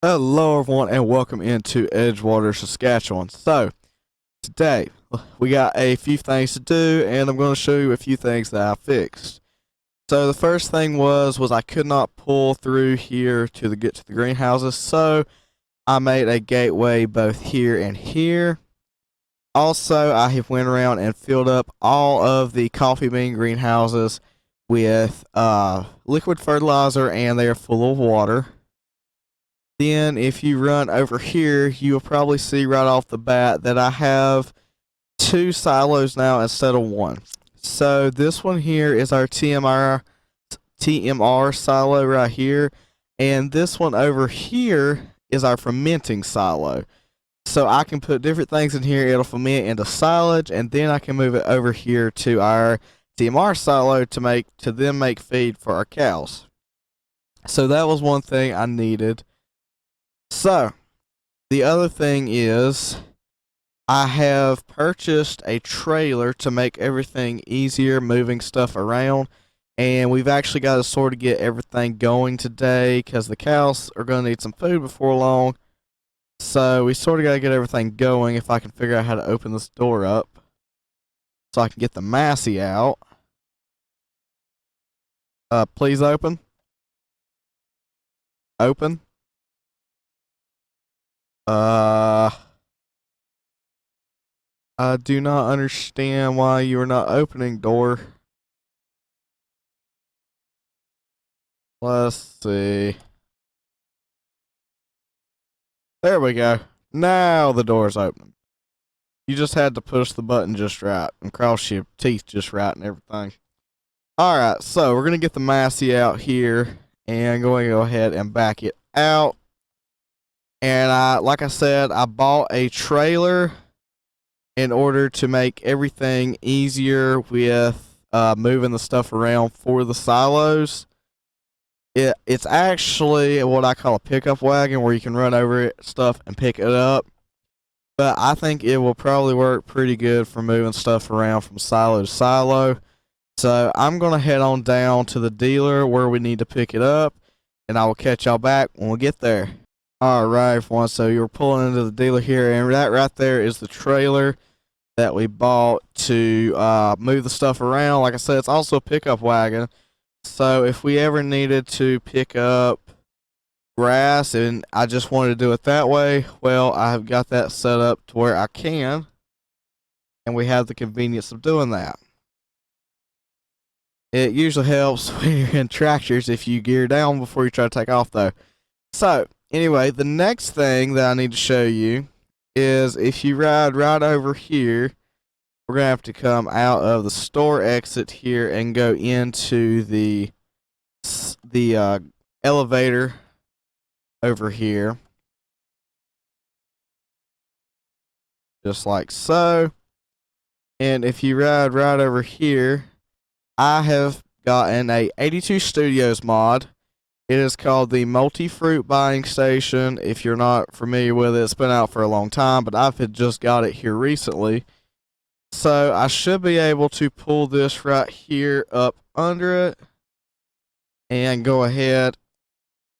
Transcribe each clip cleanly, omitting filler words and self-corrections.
Hello, everyone, and welcome into Edgewater, Saskatchewan. So, today we got a few things to do, and I'm going to show you a few things that I fixed. So, the first thing was I could not pull through here to get to the greenhouses, so I made a gateway both here and here. Also, I have went around and filled up all of the coffee bean greenhouses with liquid fertilizer, and they are full of water. Then if you run over here, you'll probably see right off the bat that I have two silos now instead of one. So this one here is our TMR silo right here, and this one over here is our fermenting silo. So I can put different things in here, it'll ferment into silage, and then I can move it over here to our TMR silo to then make feed for our cows. So that was one thing I needed. So, the other thing is, I have purchased a trailer to make everything easier moving stuff around, and we've actually got to sort of get everything going today because the cows are going to need some food before long. So, we sort of got to get everything going. If I can figure out how to open this door up so I can get the Massey out. Please open. Open. I do not understand why you are not opening door. Let's see. There we go. Now the door's open. You just had to push the button just right and cross your teeth just right and everything. Alright, so we're going to get the Massey out here and going to go ahead and back it out. And like I said, I bought a trailer in order to make everything easier with moving the stuff around for the silos. It's actually what I call a pickup wagon where you can run over stuff and pick it up. But I think it will probably work pretty good for moving stuff around from silo to silo. So I'm going to head on down to the dealer where we need to pick it up, and I will catch y'all back when we get there. Alright, everyone, so you're pulling into the dealer here, and that right there is the trailer that we bought to move the stuff around. Like I said, it's also a pickup wagon, so if we ever needed to pick up grass and I just wanted to do it that way, well, I have got that set up to where I can, and we have the convenience of doing that. It usually helps when you're in tractors if you gear down before you try to take off, though. So, anyway, the next thing that I need to show you is if you ride right over here, we're going to have to come out of the store exit here and go into the elevator over here. Just like so. And if you ride right over here, I have gotten a 82 Studios mod. It is called the Multi-Fruit Buying Station. If you're not familiar with it, it's been out for a long time, but I've just got it here recently. So I should be able to pull this right here up under it and go ahead,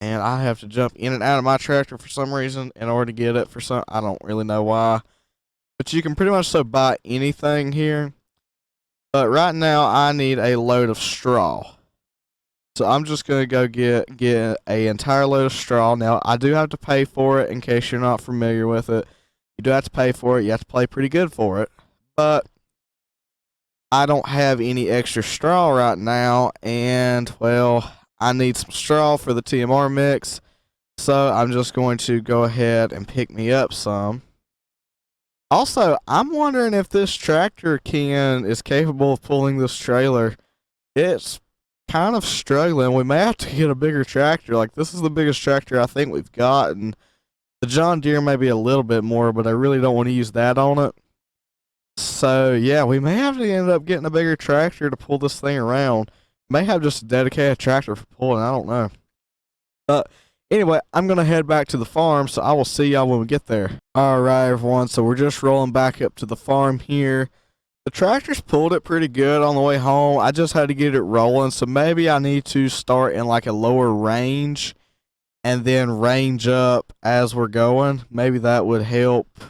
and I have to jump in and out of my tractor for some reason in order to get it I don't really know why. But you can pretty much buy anything here. But right now I need a load of straw. So I'm just going to go get an entire load of straw. Now, I do have to pay for it in case you're not familiar with it. You do have to pay for it. You have to pay pretty good for it. But I don't have any extra straw right now. And, well, I need some straw for the TMR mix. So I'm just going to go ahead and pick me up some. Also, I'm wondering if this tractor is capable of pulling this trailer. It's kind of struggling. We may have to get a bigger tractor. Like, this is the biggest tractor I think we've got, and the John Deere may be a little bit more, but I really don't want to use that on it. So yeah, we may have to end up getting a bigger tractor to pull this thing around. May have just a dedicated tractor for pulling, I don't know. But anyway, I'm gonna head back to the farm, so I will see y'all when we get there. Alright, everyone, so we're just rolling back up to the farm here. The tractor's pulled it pretty good on the way home. I just had to get it rolling, so maybe I need to start in like a lower range and then range up as we're going. Maybe that would help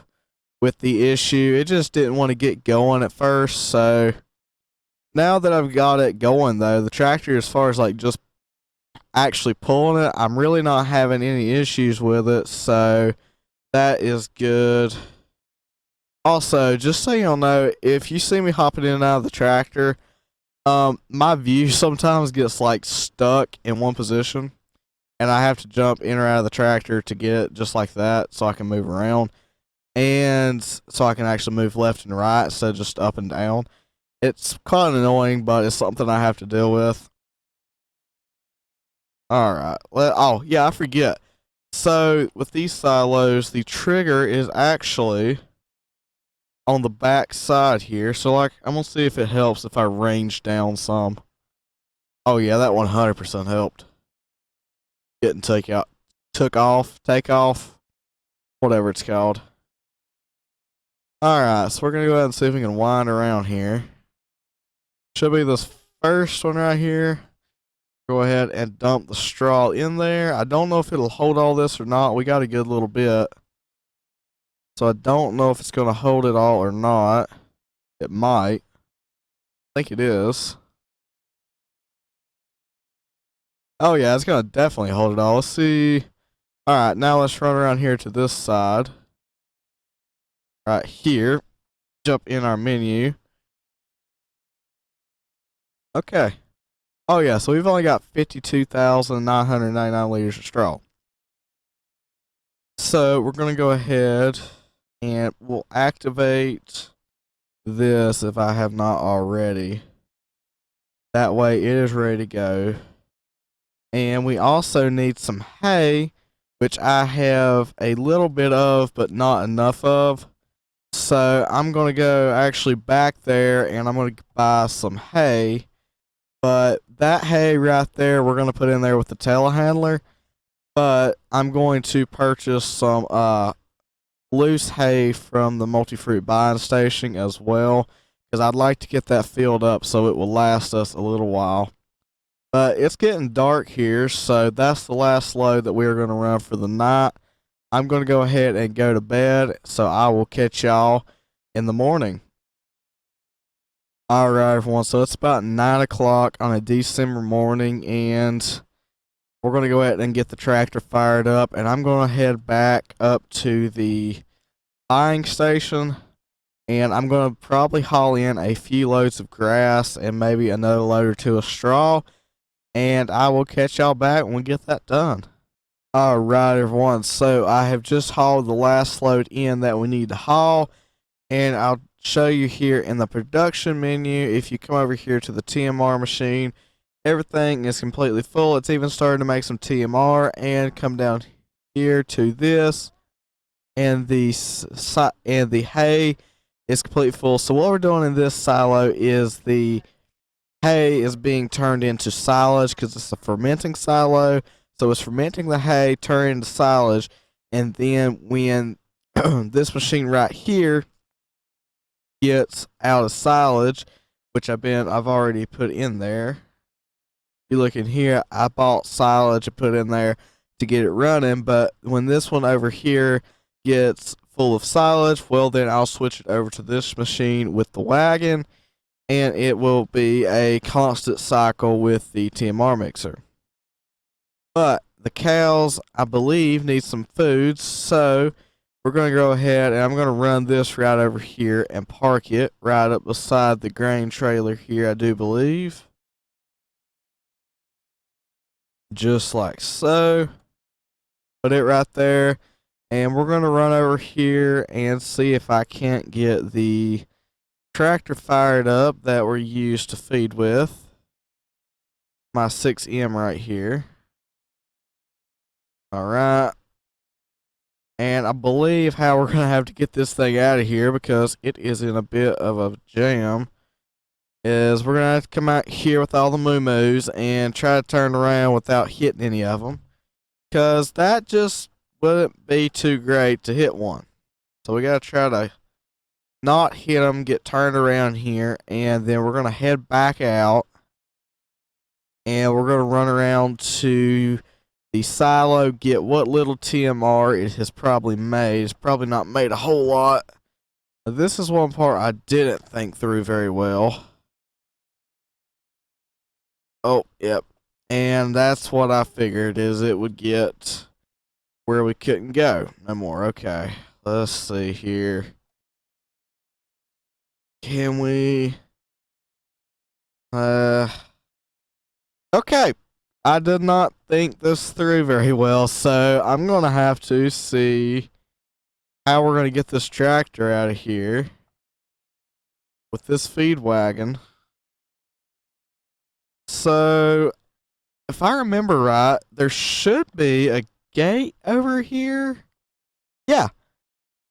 with the issue. It just didn't want to get going at first. So now that I've got it going, though, the tractor, as far as like just actually pulling it, I'm really not having any issues with it. So that is good. Also, just so y'all know, if you see me hopping in and out of the tractor, my view sometimes gets like stuck in one position, and I have to jump in or out of the tractor to get it just like that, so I can move around, and so I can actually move left and right instead of just up and down. It's quite annoying, but it's something I have to deal with. All right. Well, oh yeah, I forget. So with these silos, the trigger is actually on the back side here. So like, I'm gonna see if it helps if I range down some. Oh yeah, that 100% helped. Getting take off, whatever it's called. Alright, so we're gonna go ahead and see if we can wind around here. Should be this first one right here. Go ahead and dump the straw in there. I don't know if it'll hold all this or not. We got a good little bit. So I don't know if it's going to hold it all or not. It might. I think it is. Oh yeah, it's going to definitely hold it all. Let's see. Alright, now let's run around here to this side. Right here. Jump in our menu. Okay. Oh yeah, so we've only got 52,999 liters of straw. So we're going to go ahead and we'll activate this if I have not already. That way it is ready to go. And we also need some hay, which I have a little bit of, but not enough of. So I'm going to go actually back there and I'm going to buy some hay. But that hay right there, we're going to put in there with the telehandler. But I'm going to purchase some loose hay from the multi-fruit buying station as well, because I'd like to get that filled up so it will last us a little while. But it's getting dark here, so that's the last load that we are going to run for the night. I'm going to go ahead and go to bed, so I will catch y'all in the morning. Alright everyone, so it's about 9 o'clock on a December morning, and we're going to go ahead and get the tractor fired up, and I'm going to head back up to the buying station, and I'm going to probably haul in a few loads of grass and maybe another load or two of straw, and I will catch y'all back when we get that done. Alright everyone, so I have just hauled the last load in that we need to haul, and I'll show you here in the production menu. If you come over here to the TMR machine, everything is completely full. It's even starting to make some TMR, and come down here to this, and the hay is completely full. So what we're doing in this silo is the hay is being turned into silage because it's a fermenting silo. So it's fermenting the hay, turning into silage, and then when this machine right here gets out of silage, which I've already put in there. You look in here, I bought silage and put in there to get it running, but when this one over here gets full of silage, well then I'll switch it over to this machine with the wagon, and it will be a constant cycle with the TMR mixer. But the cows, I believe, need some food, so we're going to go ahead and I'm going to run this right over here and park it right up beside the grain trailer here, I do believe. Just like so. Put it right there. And we're going to run over here and see if I can't get the tractor fired up that we're used to feed with. My 6M right here. Alright. And I believe how we're going to have to get this thing out of here, because it is in a bit of a jam, is we're going to have to come out here with all the moo-moos and try to turn around without hitting any of them, because that just wouldn't be too great to hit one. So we got to try to not hit them, get turned around here, and then we're going to head back out, and we're going to run around to the silo, get what little TMR it has probably made. It's probably not made a whole lot. This is one part I didn't think through very well. Oh, yep. And that's what I figured, is it would get where we couldn't go no more. Okay, let's see here. Can we... Okay. I did not think this through very well, so I'm going to have to see how we're going to get this tractor out of here with this feed wagon. So, if I remember right, there should be a gate over here. Yeah.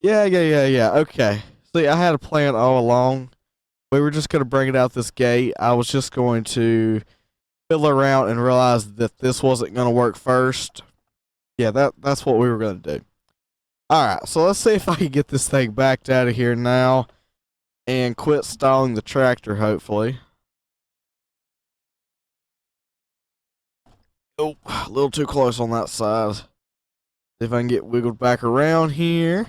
Yeah. Okay. See, I had a plan all along. We were just going to bring it out this gate. I was just going to fiddle around and realize that this wasn't going to work first. Yeah, that's what we were going to do. Alright, so let's see if I can get this thing backed out of here now and quit stalling the tractor, hopefully. Oh, a little too close on that side. See if I can get wiggled back around here.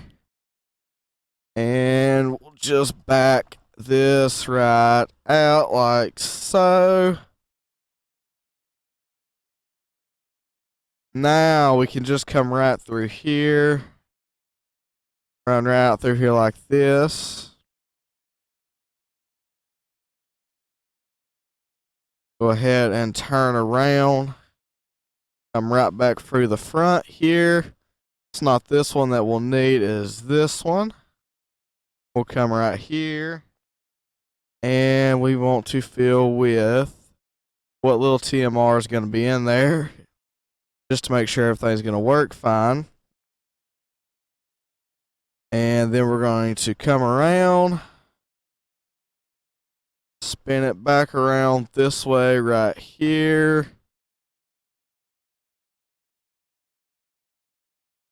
And we'll just back this right out like so. Now we can just come right through here. Run right out through here like this. Go ahead and turn around. Come right back through the front here. It's not this one that we'll need, is this one. We'll come right here. And we want to fill with what little TMR is going to be in there, just to make sure everything's going to work fine. And then we're going to come around, spin it back around this way right here.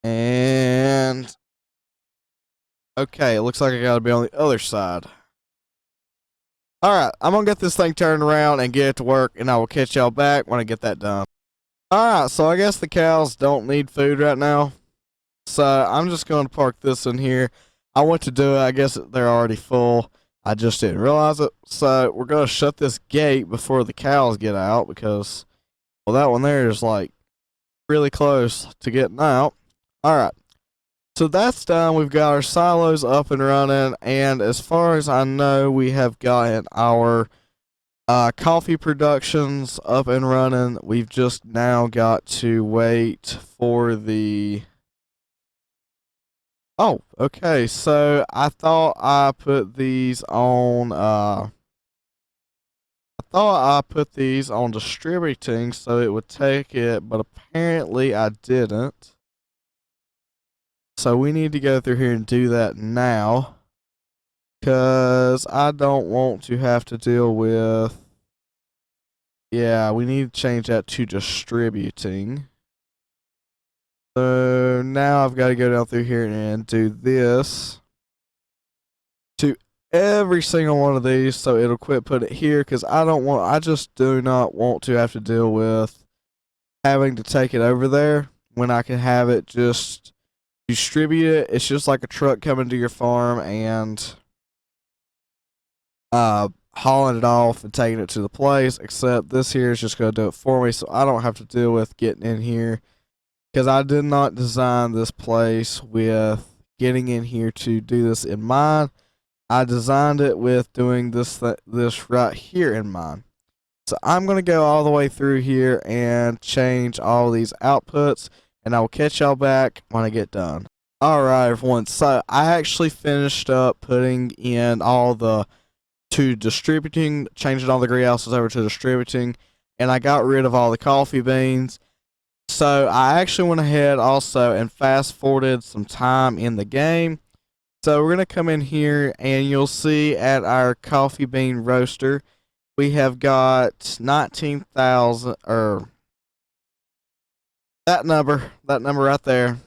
And okay, it looks like I gotta be on the other side. Alright, I'm gonna get this thing turned around and get it to work, and I will catch y'all back when I get that done. Alright, so I guess the cows don't need food right now. So I'm just going to park this in here. I went to do it. I guess they're already full. I just didn't realize it. So we're going to shut this gate before the cows get out because, well, that one there is like really close to getting out. Alright. So that's done. We've got our silos up and running. And as far as I know, we have gotten our coffee productions up and running. We've just now got to wait for the... Oh, okay. So I thought I put these on distributing so it would take it, but apparently I didn't. So we need to go through here and do that now, because I don't want to have to deal with... Yeah, we need to change that to distributing. So now I've got to go down through here and do this to every single one of these, so it'll quit put it here, because I just do not want to have to deal with having to take it over there when I can have it just distribute it. It's just like a truck coming to your farm and hauling it off and taking it to the place, except this here is just going to do it for me, so I don't have to deal with getting in here. Because I did not design this place with getting in here to do this in mind. I designed it with doing this right here in mind. So I'm going to go all the way through here and change all these outputs. And I will catch y'all back when I get done. Alright everyone, so I actually finished up putting in all the to distributing, changing all the greenhouses over to distributing. And I got rid of all the coffee beans. So I actually went ahead also and fast forwarded some time in the game. So we're going to come in here and you'll see at our coffee bean roaster, we have got 19,000, or that number right there.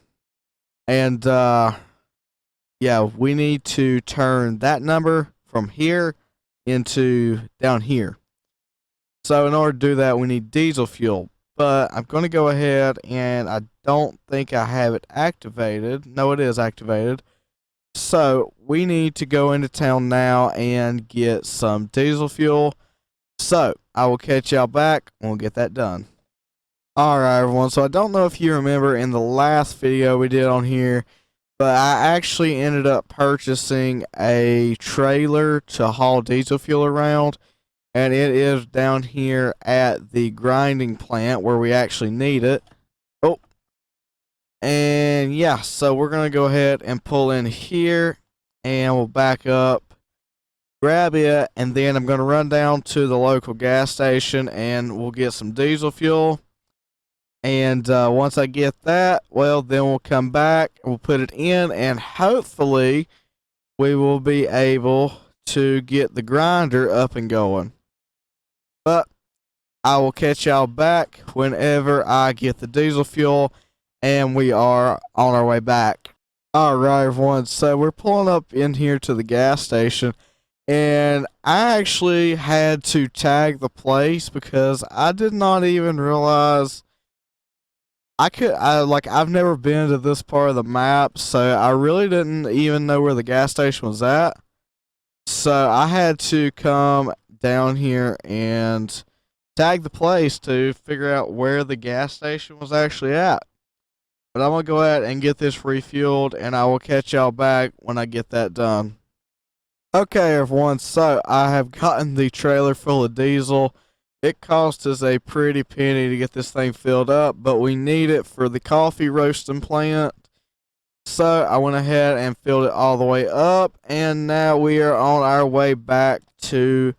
And yeah, we need to turn that number from here into down here. So in order to do that, we need diesel fuel. but I'm going to go ahead, and I don't think I have it activated. No, it is activated. So we need to go into town now and get some diesel fuel. So I will catch y'all back when we get that done. Alright everyone, so I don't know if you remember in the last video we did on here, but I actually ended up purchasing a trailer to haul diesel fuel around, and it is down here at the grinding plant where we actually need it. Oh, and yeah, so we're going to go ahead and pull in here, and we'll back up, grab it, and then I'm going to run down to the local gas station and we'll get some diesel fuel. And once I get that, well, then we'll come back, we'll put it in, and hopefully we will be able to get the grinder up and going. But I will catch y'all back whenever I get the diesel fuel and we are on our way back. Alright everyone, so we're pulling up in here to the gas station, and I actually had to tag the place because I did not even realize I've never been to this part of the map, so I really didn't even know where the gas station was at. So I had to come down here and tag the place to figure out where the gas station was actually at. But I'm going to go ahead and get this refueled, and I will catch y'all back when I get that done. Okay everyone, so I have gotten the trailer full of diesel. It cost us a pretty penny to get this thing filled up, but we need it for the coffee roasting plant. So I went ahead and filled it all the way up, and now we are on our way back to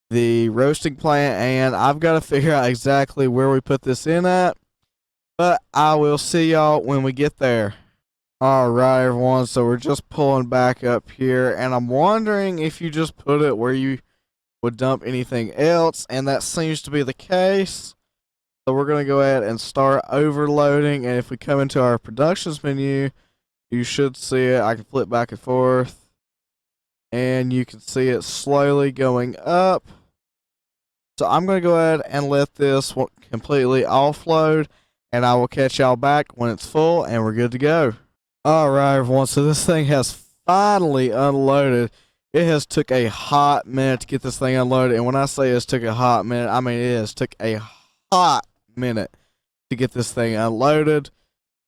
the roasting plant, and I've got to figure out exactly where we put this in at, but I will see y'all when we get there. Alright everyone, so we're just pulling back up here, and I'm wondering if you just put it where you would dump anything else, and that seems to be the case. So we're going to go ahead and start overloading, and if we come into our productions menu, you should see it. I can flip back and forth, and you can see it slowly going up. So I'm going to go ahead and let this completely offload, and I will catch y'all back when it's full and we're good to go. Alright everyone, so this thing has finally unloaded. It has took a hot minute to get this thing unloaded, and when I say it's took a hot minute, I mean it has took a hot minute to get this thing unloaded.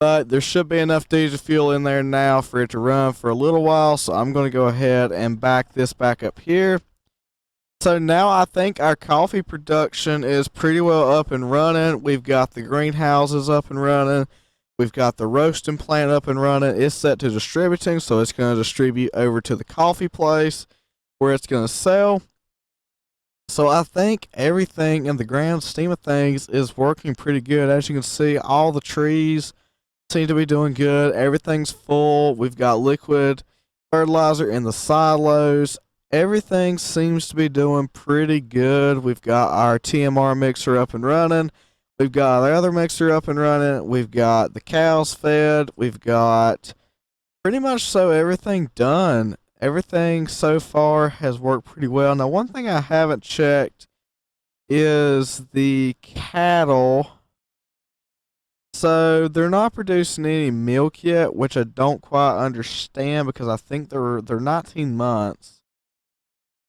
But there should be enough diesel fuel in there now for it to run for a little while, so I'm going to go ahead and back this back up here. So now I think our coffee production is pretty well up and running. We've got the greenhouses up and running. We've got the roasting plant up and running. It's set to distributing, so it's going to distribute over to the coffee place where it's going to sell. So I think everything in the grand scheme of things is working pretty good. As you can see, all the trees seem to be doing good. Everything's full. We've got liquid fertilizer in the silos. Everything seems to be doing pretty good. We've got our TMR mixer up and running. We've got the other mixer up and running. We've got the cows fed. We've got pretty much so everything done. Everything so far has worked pretty well. Now, one thing I haven't checked is the cattle. So they're not producing any milk yet, which I don't quite understand because I think they're 19 months.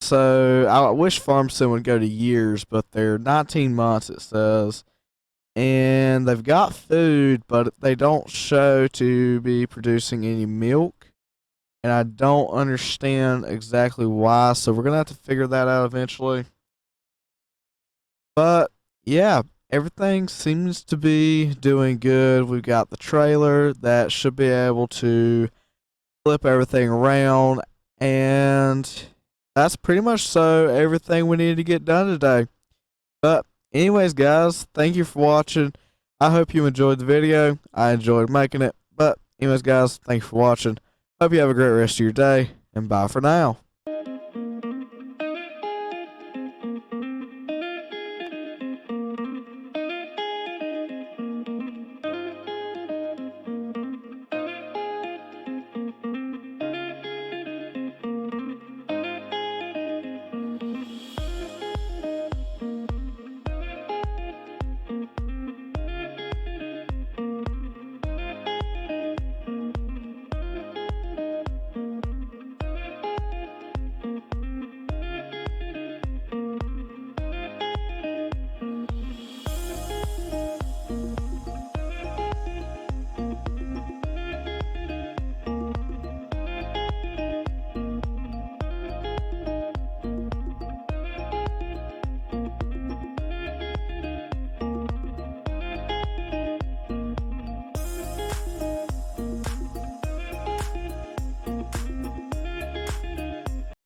So I wish FarmSim would go to years, but they're 19 months, it says. And they've got food, but they don't show to be producing any milk. And I don't understand exactly why, so we're going to have to figure that out eventually. But, yeah, everything seems to be doing good. We've got the trailer that should be able to flip everything around. And that's pretty much so everything we needed to get done today. But anyways, guys, thank you for watching. I hope you enjoyed the video. I enjoyed making it. But anyways, guys, thank you for watching. Hope you have a great rest of your day, and bye for now.